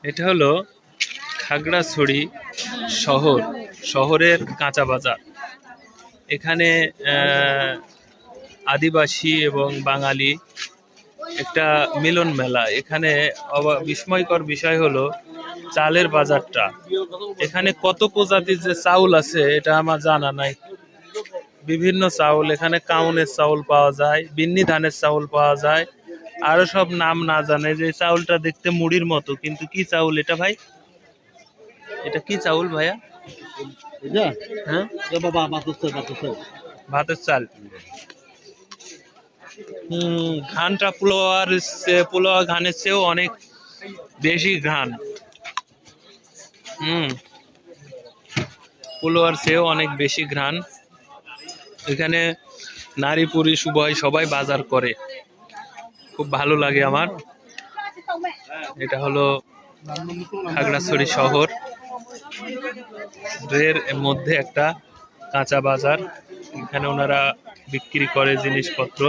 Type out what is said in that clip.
এটা হলো খাগড়াছড়ি শহর, শহরের কাঁচা বাজার। এখানে আদিবাসী এবং বাঙালি একটা মিলন মেলা। এখানে বিস্ময়কর বিষয় হলো চালের বাজারটা। এখানে কত প্রজাতির যে চাউল আছে এটা আমার জানা নাই। বিভিন্ন চাউল এখানে, কাউনের চাউল পাওয়া যায়, বিন্নি ধানের চাউল পাওয়া যায়, আরো সব নাম না জানে। যে চাউলটা দেখতে মুড়ির মতো, কিন্তু কি চাউল এটা ভাই? এটা কি চাউল ভাইয়া? হ্যাঁ, ভাতের চাল। ঘানটা পোলোয়া ঘানের চেয়েও অনেক বেশি ঘ্রাণ। পোলোয়ার চেয়েও অনেক বেশি ঘ্রাণ। এখানে নারী পুরুষ উভয় সবাই বাজার করে, খুব ভালো লাগে আমার। এটা হলো খাগড়াছড়ি শহর এর মধ্যে একটা কাঁচা বাজার। এখানে ওনারা বিক্রি করে জিনিসপত্র।